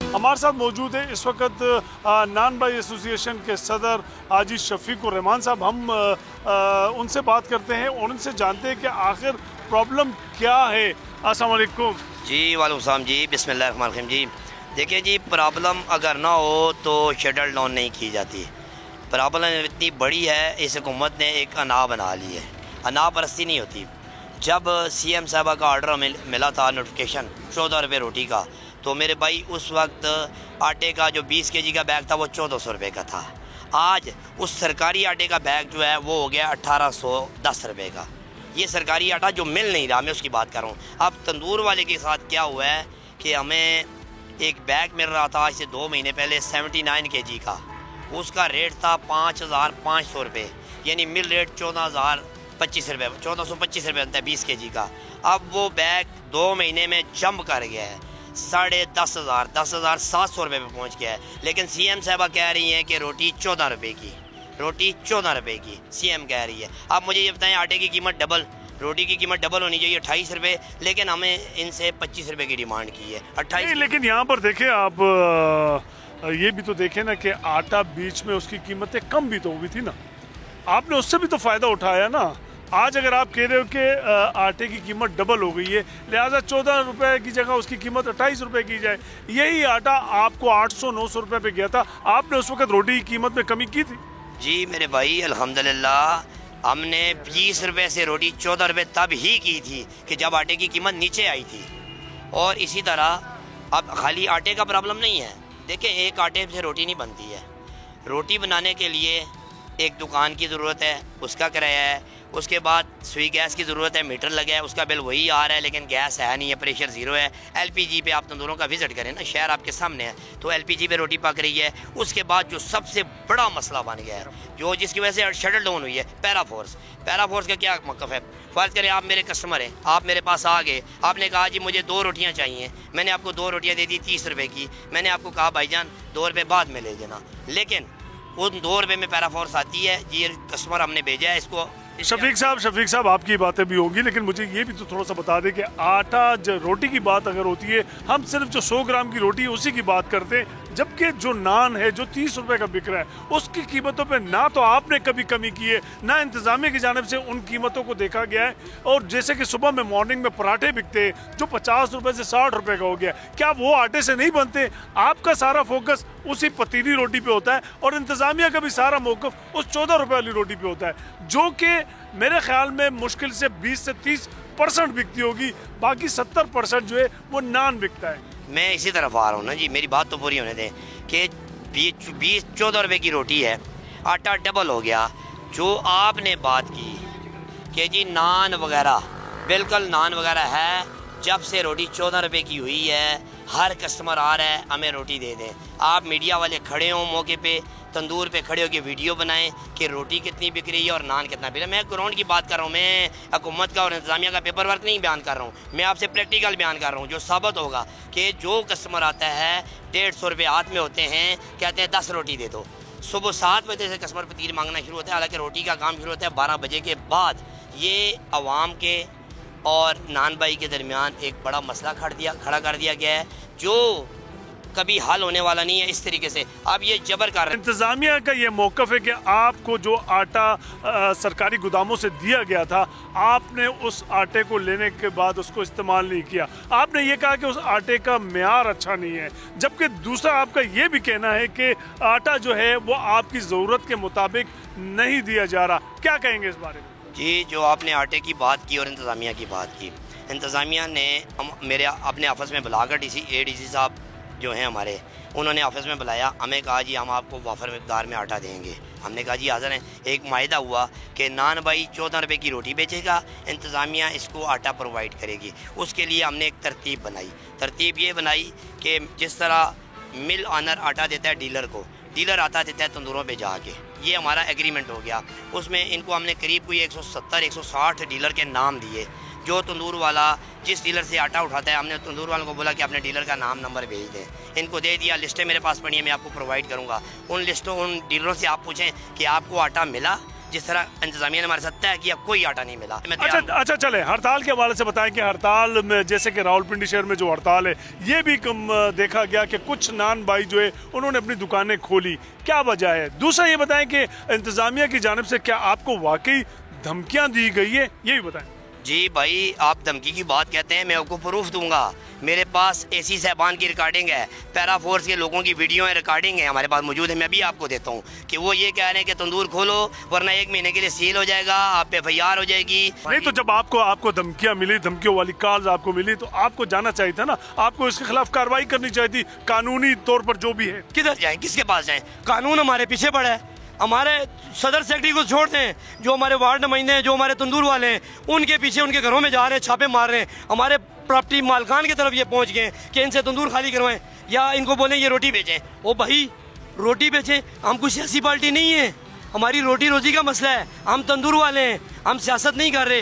हमारे साथ मौजूद है इस वक्त नान भाई एसोसिएशन के सदर हाजी शफीकुर रहमान साहब। हम उनसे बात करते हैं और उनसे जानते हैं कि आखिर प्रॉब्लम क्या है। अस्सलाम वालेकुम जी। वालेकुम सलाम जी। बिस्मिल्लाह रहमान रहीम जी। देखिए जी, प्रॉब्लम अगर ना हो तो शटल डाउन नहीं की जाती। प्रॉब्लम इतनी बड़ी है, इस हुकूमत ने एक अना बना ली है। अना परस्ती नहीं होती। जब सीएम साहबा का ऑर्डर मिला था, नोटिफिकेशन 14 रुपये रोटी का, तो मेरे भाई उस वक्त आटे का जो 20 केजी का बैग था वो 1400 रुपये का था। आज उस सरकारी आटे का बैग जो है वो हो गया 1810 रुपये का। ये सरकारी आटा जो मिल नहीं रहा, मैं उसकी बात कर रहा हूँ। अब तंदूर वाले के साथ क्या हुआ है कि हमें एक बैग मिल रहा था आज से 2 महीने पहले 79 केजी का, उसका रेट था 5500 रुपये, यानी मिल रेट 14,025 रुपये, 1425 रुपये बनता है 20 केजी का। अब वो बैग 2 महीने में जंप कर गया है, 10,700 रुपये पे पहुँच गया है। लेकिन सीएम साहबा कह रही हैं कि रोटी 14 रुपये की, रोटी 14 रुपये की सीएम कह रही है। अब मुझे ये बताएं, आटे की कीमत डबल, रोटी की कीमत डबल होनी चाहिए 28 रुपये, लेकिन हमें इनसे 25 रुपये की डिमांड की है 28। लेकिन यहाँ पर देखें आप, ये भी तो देखें ना कि आटा बीच में उसकी कीमतें कम भी तो हुई थी ना, आपने उससे भी तो फ़ायदा उठाया ना। आज अगर आप कह रहे हो कि आटे की कीमत डबल हो गई है, लिहाजा 14 रुपये की जगह उसकी कीमत 28 रुपये की जाए, यही आटा आपको 800-900 रुपये पे गया था, आपने उस वक्त रोटी की कीमत में कमी की थी। जी मेरे भाई, अल्हम्दुलिल्लाह हमने 20 रुपये से रोटी 14 रुपये तब ही की थी कि जब आटे की कीमत नीचे आई थी। और इसी तरह अब खाली आटे का प्रॉब्लम नहीं है। देखिए, एक आटे से रोटी नहीं बनती है। रोटी बनाने के लिए एक दुकान की ज़रूरत है, उसका किराया है, उसके बाद सुई गैस की ज़रूरत है, मीटर लगा है, उसका बिल वही आ रहा है, लेकिन गैस है नहीं है, प्रेशर ज़ीरो है। एलपीजी पे आप तंदूरों का विज़िट करें ना, शहर आपके सामने है, तो एलपीजी पे रोटी पक रही है। उसके बाद जो सबसे बड़ा मसला बन गया है, जो जिसकी वजह से शटल डाउन हुई है, पैराफोर्स। पैराफोर्स का क्या मौक़िफ़ है? फ़र्ज़ करें आप मेरे कस्टमर हैं, आप मेरे पास आ गए, आपने कहा जी मुझे 2 रोटियाँ चाहिए, मैंने आपको 2 रोटियाँ दे दी 30 रुपये की, मैंने आपको कहा भाईजान 2 रुपये बाद में ले देना, लेकिन उन 2 रुपये में पैराफोर्स आती है। ये कस्टमर हमने भेजा है, इसको शफीक साहब आपकी बातें भी होंगी, लेकिन मुझे ये भी तो थोड़ा सा बता दें कि आटा रोटी की बात अगर होती है, हम सिर्फ जो 100 ग्राम की रोटी है उसी की बात करते हैं, जबकि जो नान है जो 30 रुपए का बिक रहा है उसकी कीमतों पे ना तो आपने कभी कमी की है, ना इंतजामिया की जानिब से उन कीमतों को देखा गया है। और जैसे कि सुबह में मॉर्निंग में पराठे बिकते हैं जो 50 रुपए से 60 रुपए का हो गया, क्या वो आटे से नहीं बनते? आपका सारा फोकस उसी पतीली रोटी पे होता है और इंतजामिया का भी सारा मौक़िफ़ उस 14 रुपए वाली रोटी पे होता है, जो कि मेरे ख्याल में मुश्किल से 20 से 30% बिकती होगी, बाकी 70% जो है वो नान बिकता है। मैं इसी तरफ आ रहा हूँ ना जी, मेरी बात तो पूरी होने दें कि 14 रुपये की रोटी है, आटा डबल हो गया। जो आपने बात की कि जी नान वगैरह, बिल्कुल नान वगैरह है, जब से रोटी 14 रुपये की हुई है हर कस्टमर आ रहा है हमें रोटी दे दें। आप मीडिया वाले खड़े हों मौके पे, तंदूर पे खड़े होकर वीडियो बनाएं कि रोटी कितनी बिक रही है और नान कितना बिक रहा है। मैं ग्राउंड की बात कर रहा हूँ, मैं हुकूमत का और इंतजामिया का पेपर वर्क नहीं बयान कर रहा हूँ, मैं आपसे प्रैक्टिकल बयान कर रहा हूँ, जो साबित होगा कि जो कस्टमर आता है 150 रुपये हाथ में होते हैं, कहते हैं 10 रोटी दे दो। सुबह 7 बजे से कस्टमर पतीली मांगना शुरू होता है, हालांकि रोटी का काम शुरू होता है 12 बजे के बाद। ये अवाम के और नान भाई के दरमियान एक बड़ा मसला खड़ा कर दिया गया है, जो कभी हल होने वाला नहीं है इस तरीके से। अब ये जबर कर, इंतजामिया का ये मौक़िफ़ है कि आपको जो आटा सरकारी गोदामों से दिया गया था, आपने उस आटे को लेने के बाद उसको इस्तेमाल नहीं किया। आपने ये कहा कि उस आटे का मेयार अच्छा नहीं है, जबकि दूसरा आपका ये भी कहना है कि आटा जो है वो आपकी ज़रूरत के मुताबिक नहीं दिया जा रहा। क्या कहेंगे इस बारे में? जी, जो आपने आटे की बात की और इंतज़ामिया की बात की, इंतज़ामिया ने मेरे अपने ऑफिस में बुलाकर ADC साहब जो हैं हमारे, उन्होंने ऑफिस में बुलाया, हमें कहा जी हम आपको वाफर मकदार में आटा देंगे। हमने कहा जी हाज़िर हैं। एक माहिदा हुआ कि नान भाई 14 रुपये की रोटी बेचेगा, इंतज़ामिया इसको आटा प्रोवाइड करेगी। उसके लिए हमने एक तरतीब बनाई। तरतीब ये बनाई कि जिस तरह मिल ऑनर आटा देता है डीलर को, डीलर आता देता है तंदूरों पे जाके, ये हमारा एग्रीमेंट हो गया। उसमें इनको हमने करीब कोई 170-160 डीलर के नाम दिए। जो तंदूर वाला जिस डीलर से आटा उठाता है, हमने तंदूर वालों को बोला कि अपने डीलर का नाम नंबर भेज दें। इनको दे दिया, लिस्टें मेरे पास पड़ी हैं, मैं आपको प्रोवाइड करूँगा। उन लिस्टों, उन डीलरों से आप पूछें कि आपको आटा मिला, जिस तरह इंतजामिया ने हमारे साथ तय किया, कोई आटा नहीं मिला। अच्छा चले हड़ताल के हवाले से बताएं कि हड़ताल में जैसे कि रावलपिंडी शहर में जो हड़ताल है ये भी देखा गया कि कुछ नान भाई जो है उन्होंने अपनी दुकानें खोली, क्या वजह है? दूसरा ये बताएं कि इंतजामिया की जानिब से क्या आपको वाकई धमकियां दी गई है, ये भी बताएं। जी भाई, आप धमकी की बात कहते हैं, मैं आपको प्रूफ दूंगा। मेरे पास एसी साहबान की रिकॉर्डिंग है, पैरा फोर्स के लोगों की वीडियो है, रिकॉर्डिंग है हमारे पास मौजूद है। मैं भी आपको देता हूँ कि वो ये कह रहे हैं कि तंदूर खोलो वरना 1 महीने के लिए सील हो जाएगा, आप पे FIR हो जाएगी। नहीं तो जब आपको धमकियां मिली, धमकियों वाली कॉल्स आपको मिली, तो आपको जाना चाहिए था ना, आपको इसके खिलाफ कार्रवाई करनी चाहिए थी कानूनी तौर पर जो भी है। किधर जाए, किसके पास जाए? कानून हमारे पीछे पड़ा है। हमारे सदर सेक्रेटरी को छोड़ दें, जो हमारे वार्ड नुमाइंदे हैं, जो हमारे तंदूर वाले हैं, उनके पीछे उनके घरों में जा रहे हैं, छापे मार रहे हैं। हमारे प्रॉपर्टी मालकान की तरफ ये पहुंच गए कि इनसे तंदूर खाली करवाएं या इनको बोलें ये रोटी बेचें। ओ भाई, रोटी बेचें, हम कुछ सियासी पार्टी नहीं है, हमारी रोटी रोजी का मसला है, हम तंदूर वाले हैं, हम सियासत नहीं कर रहे।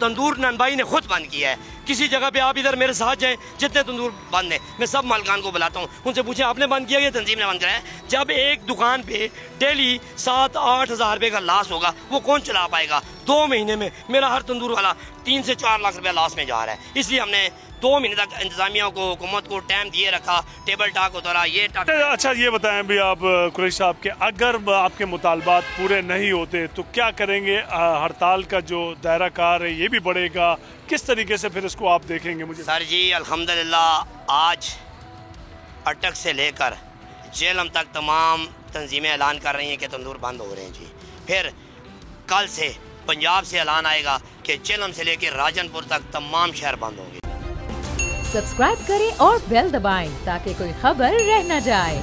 तंदूर नानबाई ने खुद बंद किया है। किसी जगह पे आप इधर मेरे साथ जाएं, जितने तंदूर बंद हैं, मैं सब मालकान को बुलाता हूँ, उनसे पूछें आपने बंद किया या तंजीम ने बंद कराया? जब एक दुकान पे डेली 7-8 हज़ार रुपये का लॉस होगा, वो कौन चला पाएगा? 2 महीने में मेरा हर तंदूर वाला 3 से 4 लाख रुपया लॉस में जा रहा है। इसलिए हमने 2 महीने तक इंतजामिया को, हुकूमत को टाइम दिए रखा, टेबल टॉक होता रहा, ये टॉक। अच्छा ये बताएं भी आप कुरैशी साहब के, अगर आपके मुतालबात पूरे नहीं होते तो क्या करेंगे? हड़ताल का जो दायरा कार है ये भी बढ़ेगा, किस तरीके से फिर इसको आप देखेंगे? मुझे सर जी अल्हम्दुलिल्लाह आज अटक से लेकर जेलम तक तमाम तंजीमें ऐलान कर रही हैं कि तंदूर बंद हो रहे हैं जी। फिर कल से पंजाब से ऐलान आएगा कि जेलम से लेकर राजनपुर तक तमाम शहर बंद होंगे। सब्सक्राइब करें और बेल दबाएं ताकि कोई खबर रह न जाए।